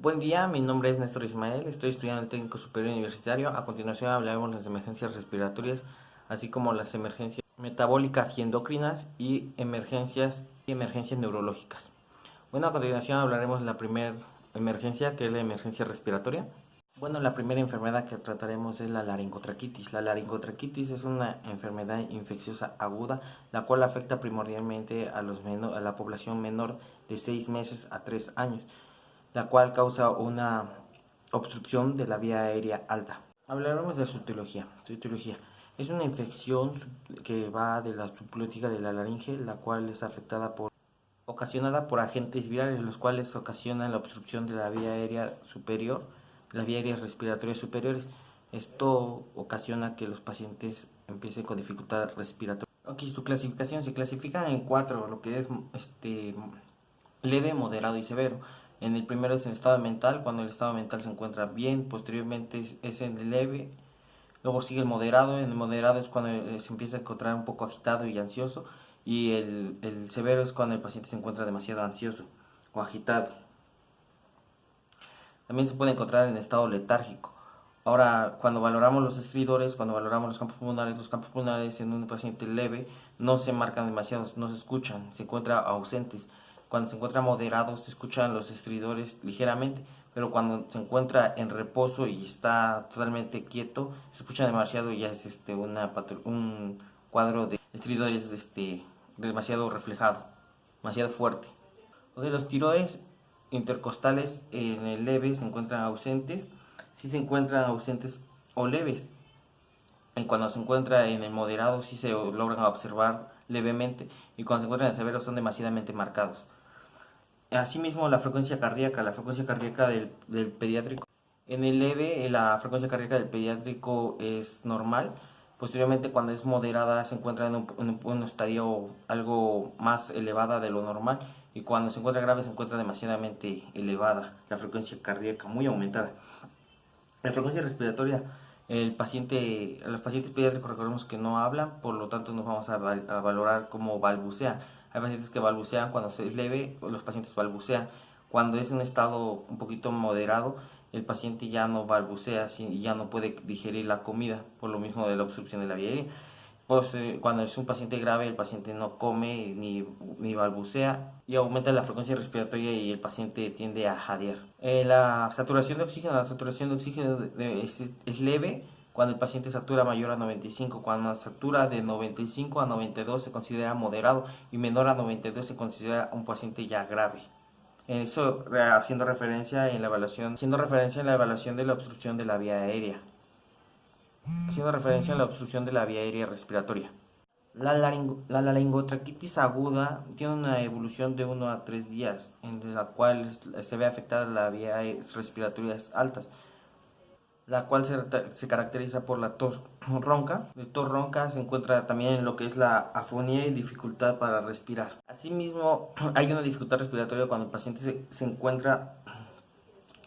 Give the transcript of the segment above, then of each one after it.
Buen día, mi nombre es Néstor Ismael, estoy estudiando en el Técnico Superior Universitario. A continuación hablaremos de las emergencias respiratorias, así como las emergencias metabólicas y endocrinas y emergencias neurológicas. Bueno, a continuación hablaremos de la primera emergencia, que es la emergencia respiratoria. Bueno, la primera enfermedad que trataremos es la laringotraquitis. La laringotraquitis es una enfermedad infecciosa aguda, la cual afecta primordialmente a la población menor de 6 meses a 3 años, la cual causa una obstrucción de la vía aérea alta. Hablaremos de su etiología. Su etiología es una infección que va de la subglótica de la laringe, la cual es ocasionada por agentes virales, los cuales ocasionan la obstrucción de la vía aérea superior, las vías aéreas respiratorias superiores. Esto ocasiona que los pacientes empiecen con dificultad respiratoria. Ok, su clasificación se clasifica en cuatro, lo que es leve, moderado y severo. En el primero es el estado mental, cuando el estado mental se encuentra bien, posteriormente es el leve, luego sigue el moderado. En el moderado es cuando se empieza a encontrar un poco agitado y ansioso, y el severo es cuando el paciente se encuentra demasiado ansioso o agitado. También se puede encontrar en estado letárgico. Ahora, cuando valoramos los estridores, cuando valoramos los campos pulmonares en un paciente leve no se marcan demasiado, no se escuchan, se encuentran ausentes. Cuando se encuentra moderado se escuchan los estridores ligeramente, pero cuando se encuentra en reposo y está totalmente quieto, se escucha demasiado y ya es un cuadro de estridores demasiado reflejado, demasiado fuerte. De los tiroides intercostales en el leve se encuentran ausentes, si se encuentran ausentes o leves. Y cuando se encuentra en el moderado sí se logran observar levemente, y cuando se encuentran en el severo son demasiadamente marcados. Asimismo, la frecuencia cardíaca del pediátrico. En el leve, la frecuencia cardíaca del pediátrico es normal. Posteriormente, cuando es moderada, se encuentra en un estadio algo más elevada de lo normal. Y cuando se encuentra grave, se encuentra demasiadamente elevada, la frecuencia cardíaca muy aumentada. La frecuencia respiratoria, los pacientes pediátricos recordemos que no hablan, por lo tanto nos vamos a valorar como balbucean. Hay pacientes que balbucean cuando es leve, los pacientes balbucean. Cuando es en estado un poquito moderado, el paciente ya no balbucea y ya no puede digerir la comida, por lo mismo de la obstrucción de la vía aérea. Pues, cuando es un paciente grave, el paciente no come ni balbucea y aumenta la frecuencia respiratoria y el paciente tiende a jadear. La saturación de oxígeno es leve cuando el paciente satura mayor a 95. Cuando satura de 95 a 92 se considera moderado, y menor a 92 se considera un paciente ya grave. Eso haciendo referencia en la evaluación de la obstrucción de la vía aérea. Haciendo referencia a la obstrucción de la vía aérea respiratoria. La laringotraquitis aguda tiene una evolución de 1 a 3 días, en la cual se ve afectada la vía respiratorias altas, la cual se caracteriza por la tos ronca. La tos ronca se encuentra también en lo que es la afonía y dificultad para respirar. Asimismo, hay una dificultad respiratoria cuando el paciente se encuentra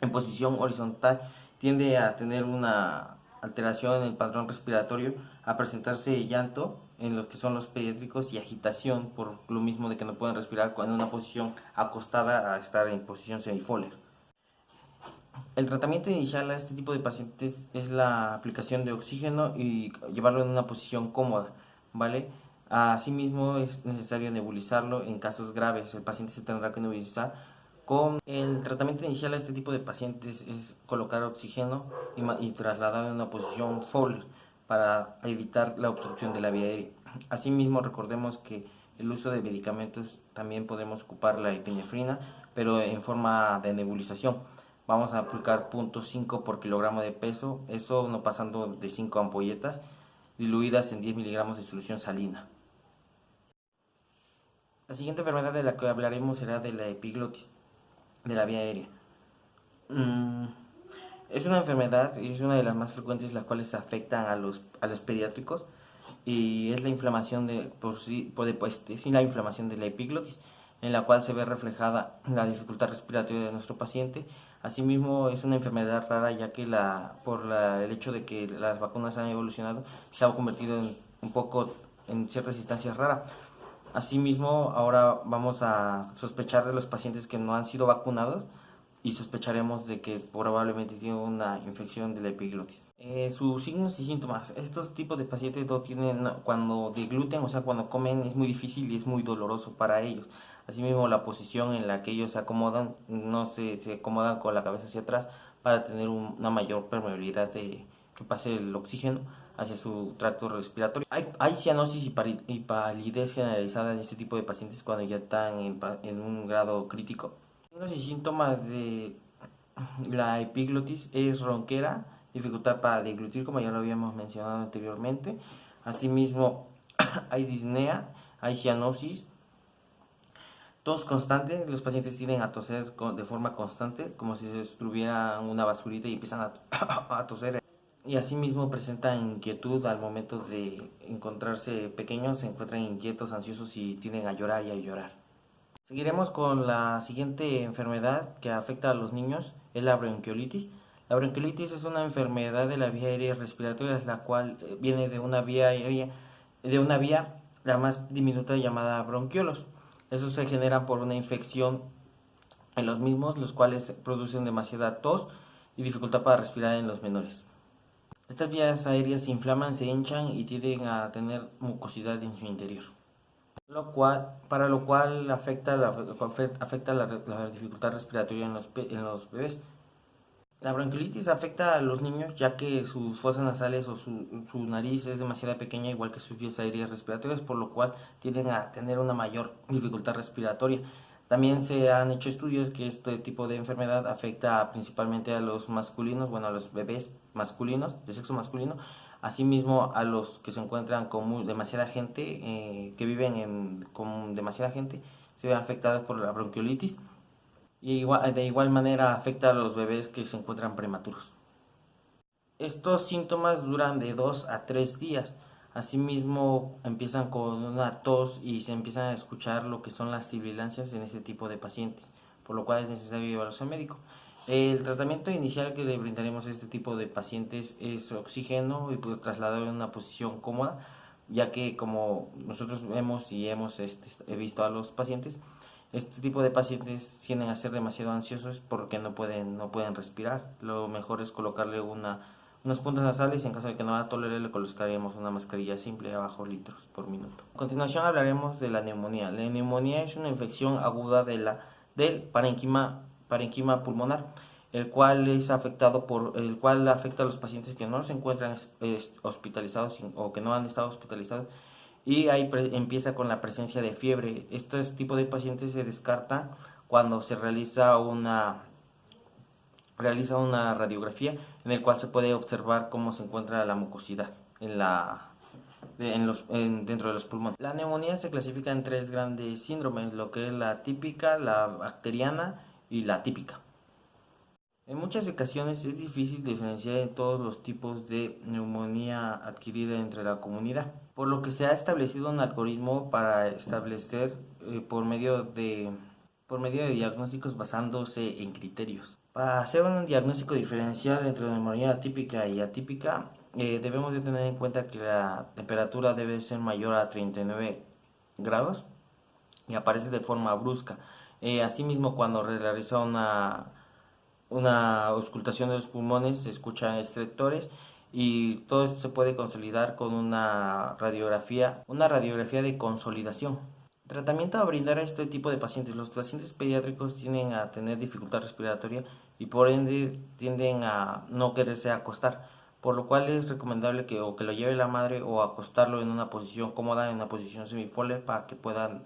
en posición horizontal, tiende a tener una alteración en el patrón respiratorio, a presentarse llanto en los que son los pediátricos y agitación, por lo mismo de que no pueden respirar en una posición acostada a estar en posición semifolia. El tratamiento inicial a este tipo de pacientes es la aplicación de oxígeno y llevarlo en una posición cómoda, ¿vale? Asimismo es necesario nebulizarlo en casos graves. El paciente se tendrá que nebulizar. El tratamiento inicial a este tipo de pacientes es colocar oxígeno y trasladarlo en una posición Fowler para evitar la obstrucción de la vía aérea. Asimismo, recordemos que el uso de medicamentos también podemos ocupar la epinefrina, pero en forma de nebulización. Vamos a aplicar 0.5 por kilogramo de peso, eso no pasando de 5 ampolletas diluidas en 10 miligramos de solución salina. La siguiente enfermedad de la que hablaremos será de la epiglotis, de la vía aérea. Es una enfermedad y es una de las más frecuentes, las cuales afectan a los pediátricos, y es la inflamación la inflamación de la epiglotis, en la cual se ve reflejada la dificultad respiratoria de nuestro paciente. Asimismo, es una enfermedad rara, ya que el hecho de que las vacunas han evolucionado, se ha convertido un poco en ciertas instancias rara. Asimismo, ahora vamos a sospechar de los pacientes que no han sido vacunados, y sospecharemos de que probablemente tiene una infección de la epiglotis. Sus signos y síntomas. Estos tipos de pacientes no tienen, cuando degluten, o sea, cuando comen, es muy difícil y es muy doloroso para ellos. Asimismo, la posición en la que ellos se acomodan, no se acomodan con la cabeza hacia atrás para tener una mayor permeabilidad de que pase el oxígeno hacia su tracto respiratorio. Hay cianosis y palidez generalizada en este tipo de pacientes cuando ya están en un grado crítico. Signos y síntomas de la epiglotis es ronquera, dificultad para deglutir, como ya lo habíamos mencionado anteriormente. Asimismo, hay disnea, hay cianosis, tos constante. Los pacientes tienden a toser de forma constante, como si se estuviera una basurita y empiezan a toser. Y asimismo presentan inquietud al momento de encontrarse pequeños, se encuentran inquietos, ansiosos y tienden a llorar y a llorar. Seguiremos con la siguiente enfermedad que afecta a los niños, es la bronquiolitis. La bronquiolitis es una enfermedad de la vía aérea respiratoria, la cual viene de una vía aérea, la más diminuta llamada bronquiolos. Eso se genera por una infección en los mismos, los cuales producen demasiada tos y dificultad para respirar en los menores. Estas vías aéreas se inflaman, se hinchan y tienden a tener mucosidad en su interior, para lo cual afecta la dificultad respiratoria en los bebés. La bronquiolitis afecta a los niños ya que sus fosas nasales o su nariz es demasiado pequeña, igual que sus vías aéreas respiratorias, por lo cual tienden a tener una mayor dificultad respiratoria. También se han hecho estudios que este tipo de enfermedad afecta principalmente a los masculinos, bueno, a los bebés masculinos, de sexo masculino, asimismo a los que se encuentran con demasiada gente, que viven con demasiada gente, se ven afectados por la bronquiolitis. Y de igual manera afecta a los bebés que se encuentran prematuros. Estos síntomas duran de 2 a 3 días. Asimismo, empiezan con una tos y se empiezan a escuchar lo que son las sibilancias en este tipo de pacientes, por lo cual es necesario llevarlos al médico. El tratamiento inicial que le brindaremos a este tipo de pacientes es oxígeno y trasladarlo en una posición cómoda, ya que como nosotros vemos y hemos visto a los pacientes, este tipo de pacientes tienden a ser demasiado ansiosos porque no pueden respirar. Lo mejor es colocarle unas puntas nasales y en caso de que no la tolere le colocaríamos una mascarilla simple a bajo litros por minuto. A continuación hablaremos de la neumonía. La neumonía es una infección aguda del parenquima pulmonar, el cual afecta a los pacientes que no se encuentran hospitalizados o que no han estado hospitalizados, y ahí empieza con la presencia de fiebre. Este tipo de pacientes se descarta cuando se realiza una radiografía en el cual se puede observar cómo se encuentra la mucosidad dentro de los pulmones. La neumonía se clasifica en 3 grandes síndromes, lo que es la típica, la bacteriana y la atípica. En muchas ocasiones es difícil diferenciar en todos los tipos de neumonía adquirida entre la comunidad, por lo que se ha establecido un algoritmo para establecer por medio de diagnósticos basándose en criterios. Para hacer un diagnóstico diferencial entre neumonía típica y atípica, debemos de tener en cuenta que la temperatura debe ser mayor a 39 grados y aparece de forma brusca. Asimismo, cuando realiza una auscultación de los pulmones, se escuchan estertores y todo esto se puede consolidar con una radiografía de consolidación. Tratamiento a brindar a este tipo de pacientes. Los pacientes pediátricos tienden a tener dificultad respiratoria y por ende tienden a no quererse acostar, por lo cual es recomendable que lo lleve la madre o acostarlo en una posición cómoda, en una posición semifolia, para que puedan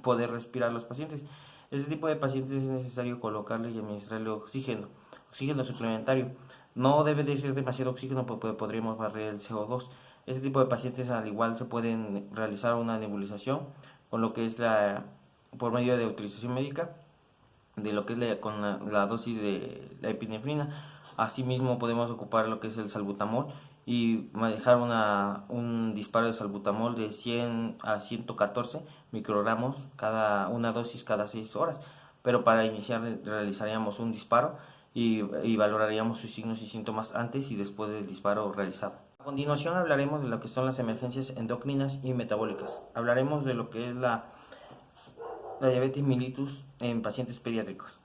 poder respirar los pacientes. Este tipo de pacientes es necesario colocarle y administrarle oxígeno suplementario. No debe de ser demasiado oxígeno porque podríamos barrer el CO2. Este tipo de pacientes al igual se pueden realizar una nebulización con lo que es por medio de utilización médica de lo que es con la dosis de la epinefrina. Asimismo podemos ocupar lo que es el salbutamol y manejar un disparo de salbutamol de 100 a 114 microgramos una dosis cada 6 horas. Pero para iniciar realizaríamos un disparo y valoraríamos sus signos y síntomas antes y después del disparo realizado. A continuación hablaremos de lo que son las emergencias endocrinas y metabólicas. Hablaremos de lo que es la diabetes mellitus en pacientes pediátricos.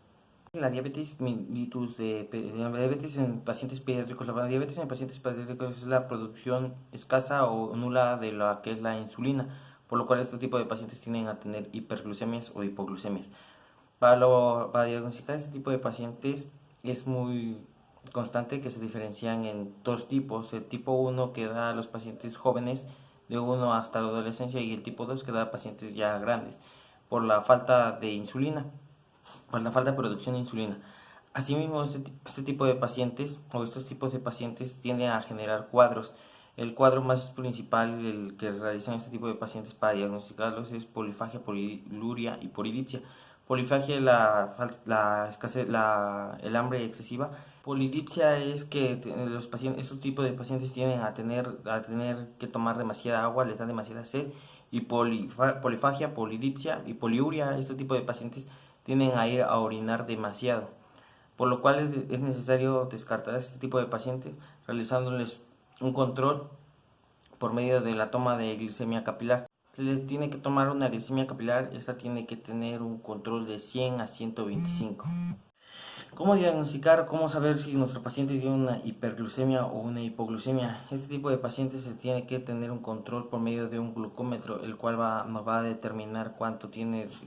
La diabetes mellitus la diabetes en pacientes pediátricos. La diabetes en pacientes pediátricos es la producción escasa o nula de la que es la insulina, por lo cual este tipo de pacientes tienden a tener hiperglucemias o hipoglucemias. Para diagnosticar este tipo de pacientes es muy constante que se diferencian en dos tipos: el tipo 1 que da a los pacientes jóvenes de 1 hasta la adolescencia, y el tipo 2 que da a pacientes ya grandes por la falta de insulina, por la falta de producción de insulina. Asimismo, este tipo de pacientes o estos tipos de pacientes tienden a generar cuadros. El cuadro más principal, el que realizan este tipo de pacientes para diagnosticarlos, es polifagia, poliluria y polidipsia. Polifagia, el hambre excesiva. Polidipsia es que los pacientes, estos tipos de pacientes tienden a tener que tomar demasiada agua, les da demasiada sed. Y polifagia, polidipsia y poliuria, este tipo de pacientes tienden a ir a orinar demasiado, por lo cual es necesario descartar a este tipo de pacientes realizándoles un control por medio de la toma de glicemia capilar. Se les tiene que tomar una glicemia capilar, esta tiene que tener un control de 100 a 125. ¿Cómo diagnosticar, cómo saber si nuestro paciente tiene una hiperglucemia o una hipoglucemia? Este tipo de pacientes se tiene que tener un control por medio de un glucómetro, el cual nos va a determinar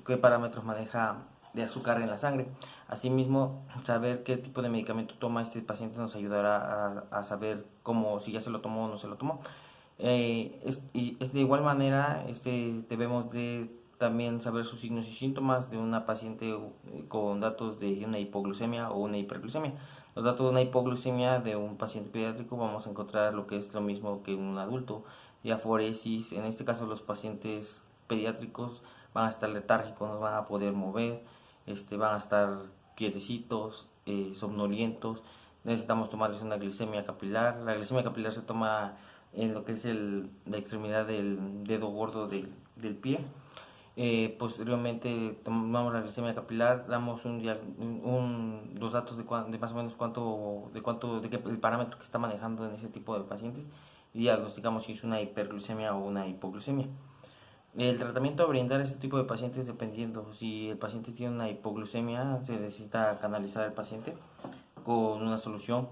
qué parámetros maneja de azúcar en la sangre. Asimismo, saber qué tipo de medicamento toma este paciente nos ayudará a saber si ya se lo tomó o no se lo tomó. Es de igual manera, debemos de también saber sus signos y síntomas de una paciente con datos de una hipoglucemia o una hiperglucemia. Los datos de una hipoglucemia de un paciente pediátrico vamos a encontrar lo que es lo mismo que en un adulto: diaforesis. En este caso, los pacientes pediátricos van a estar letárgicos, no van a poder mover, van a estar quietecitos, somnolientos. Necesitamos tomarles una glicemia capilar. La glicemia capilar se toma en lo que es la extremidad del dedo gordo del pie. Posteriormente tomamos la glicemia capilar, damos los datos de más o menos el parámetro que está manejando en ese tipo de pacientes, y diagnosticamos si es una hiperglucemia o una hipoglucemia. El tratamiento a brindar a este tipo de pacientes, dependiendo si el paciente tiene una hipoglucemia, se necesita canalizar al paciente con una solución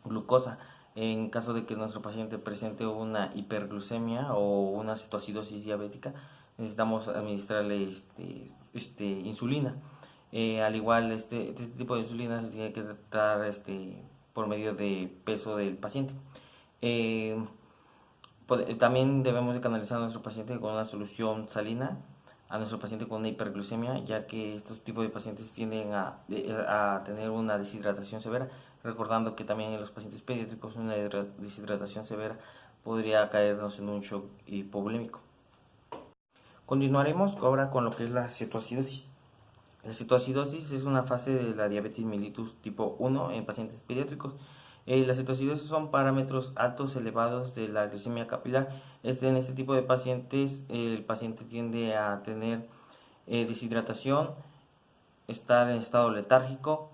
glucosa. En caso de que nuestro paciente presente una hiperglucemia o una cetoacidosis diabética, necesitamos administrarle insulina. Al igual, este tipo de insulina se tiene que tratar por medio de peso del paciente. También debemos de canalizar a nuestro paciente con una solución salina, a nuestro paciente con una hiperglucemia, ya que estos tipos de pacientes tienden a tener una deshidratación severa, recordando que también en los pacientes pediátricos una deshidratación severa podría caernos en un shock hipovolémico. Continuaremos ahora con lo que es la cetoacidosis. La cetoacidosis es una fase de la diabetes mellitus tipo 1 en pacientes pediátricos. Las cetoacidosis son parámetros altos elevados de la glicemia capilar. En este tipo de pacientes, el paciente tiende a tener deshidratación, estar en estado letárgico.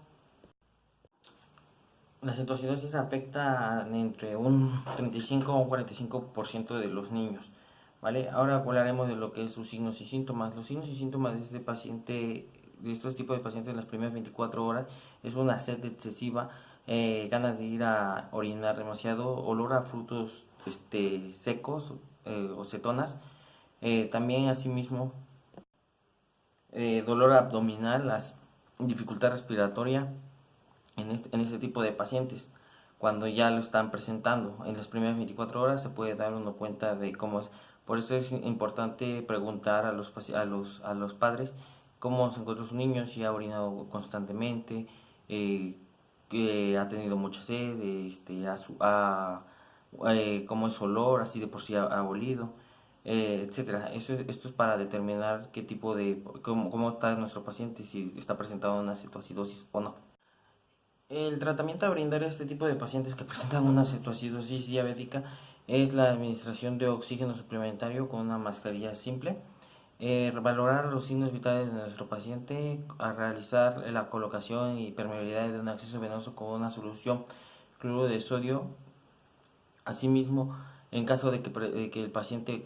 La cetoacidosis afecta entre un 35 o un 45% de los niños. ¿Vale? Ahora hablaremos de lo que es sus signos y síntomas. Los signos y síntomas de estos tipos de pacientes en las primeras 24 horas es una sed excesiva, ganas de ir a orinar demasiado, olor a frutos secos o cetonas. También asimismo dolor abdominal, dificultad respiratoria en este tipo de pacientes. Cuando ya lo están presentando en las primeras 24 horas, se puede dar uno cuenta de cómo es. Por eso es importante preguntar a los padres cómo se encuentra su niño, si ha orinado constantemente, que ha tenido mucha sed, cómo es su olor, así de por sí ha olido, etcétera. Esto es para determinar cómo está nuestro paciente, si está presentando una cetoacidosis o no. El tratamiento a brindar a este tipo de pacientes que presentan una cetoacidosis diabética es la administración de oxígeno suplementario con una mascarilla simple, valorar los signos vitales de nuestro paciente, a realizar la colocación y permeabilidad de un acceso venoso con una solución cloruro de sodio. Asimismo, en caso de que el paciente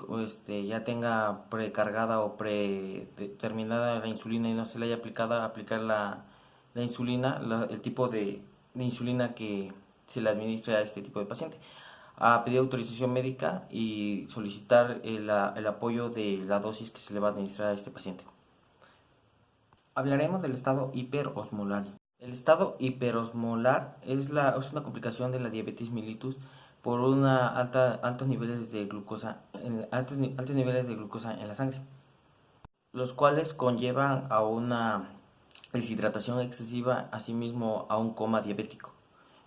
ya tenga precargada o predeterminada la insulina y no se le haya aplicado, aplicar la insulina, el tipo de insulina que se le administra a este tipo de paciente, a pedir autorización médica y solicitar el apoyo de la dosis que se le va a administrar a este paciente. Hablaremos del estado hiperosmolar. El estado hiperosmolar es una complicación de la diabetes mellitus por altos niveles de glucosa, altos niveles de glucosa en la sangre, los cuales conllevan a una deshidratación excesiva, asimismo a un coma diabético.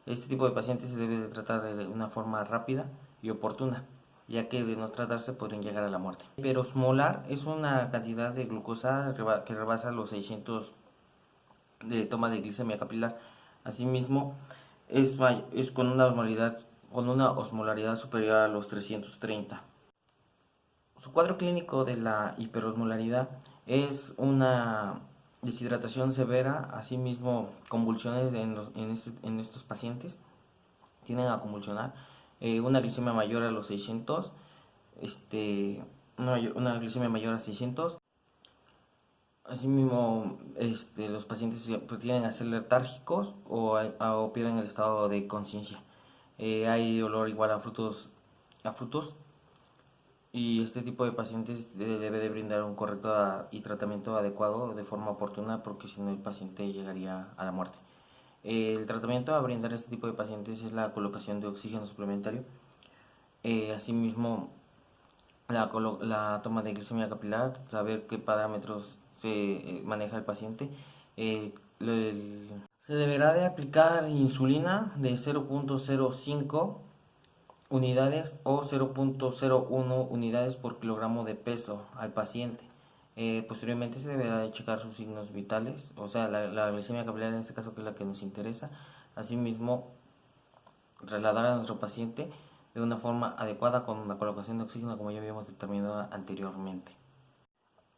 Este tipo de pacientes se debe de tratar de una forma rápida y oportuna, ya que de no tratarse podrían llegar a la muerte. Hiperosmolar es una cantidad de glucosa que rebasa los 600 de toma de glicemia capilar. Asimismo, es con una osmolaridad superior a los 330. Su cuadro clínico de la hiperosmolaridad es una deshidratación severa, asimismo convulsiones en estos pacientes tienden a convulsionar, una glicemia mayor a los 600, una glicemia mayor a 600. Asimismo, los pacientes tienden a ser letárgicos o pierden el estado de conciencia. Hay olor igual a frutos, y este tipo de pacientes debe de brindar un correcto y tratamiento adecuado de forma oportuna, porque si no el paciente llegaría a la muerte. El tratamiento a brindar a este tipo de pacientes es la colocación de oxígeno suplementario, asimismo la toma de glicemia capilar, saber qué parámetros se maneja el paciente. Se deberá de aplicar insulina de 0.05 unidades o 0.01 unidades por kilogramo de peso al paciente. Posteriormente se deberá de checar sus signos vitales, o sea, la glicemia capilar en este caso, que es la que nos interesa. Asimismo, trasladar a nuestro paciente de una forma adecuada con la colocación de oxígeno, como ya habíamos determinado anteriormente.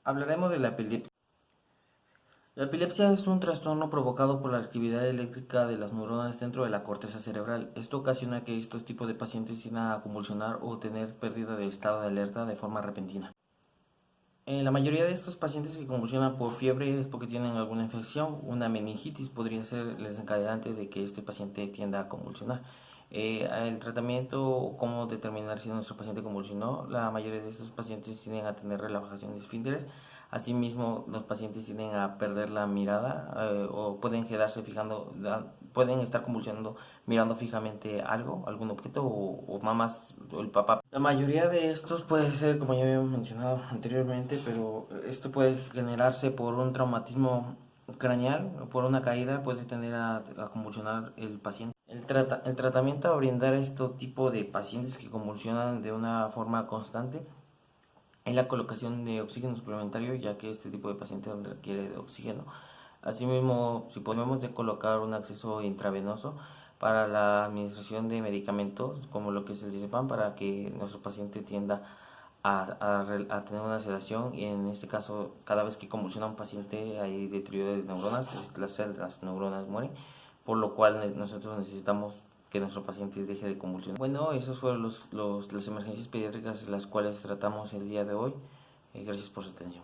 Hablaremos de la epilepsia. La epilepsia es un trastorno provocado por la actividad eléctrica de las neuronas dentro de la corteza cerebral. Esto ocasiona que estos tipos de pacientes tiendan a convulsionar o tener pérdida del estado de alerta de forma repentina. La mayoría de estos pacientes que convulsionan por fiebre es porque tienen alguna infección. Una meningitis podría ser el desencadenante de que este paciente tienda a convulsionar. El tratamiento o cómo determinar si nuestro paciente convulsionó: la mayoría de estos pacientes tienden a tener relajación de esfínteres. Asimismo, los pacientes tienden a perder la mirada, o pueden quedarse pueden estar convulsionando mirando fijamente algún objeto, o mamás o el papá. La mayoría de estos puede ser, como ya habíamos mencionado anteriormente, pero esto puede generarse por un traumatismo craneal o por una caída, puede tender a convulsionar el paciente. El tratamiento a brindar a este tipo de pacientes que convulsionan de una forma constante es la colocación de oxígeno suplementario, ya que este tipo de paciente requiere de oxígeno. Asimismo, si podemos de colocar un acceso intravenoso para la administración de medicamentos como lo que es el diazepam, para que nuestro paciente tienda a tener una sedación, y en este caso, cada vez que convulsiona un paciente hay deterioro de neuronas, las neuronas mueren, por lo cual nosotros necesitamos que nuestro paciente deje de convulsionar. Bueno, esos fueron las emergencias pediátricas las cuales tratamos el día de hoy. Gracias por su atención.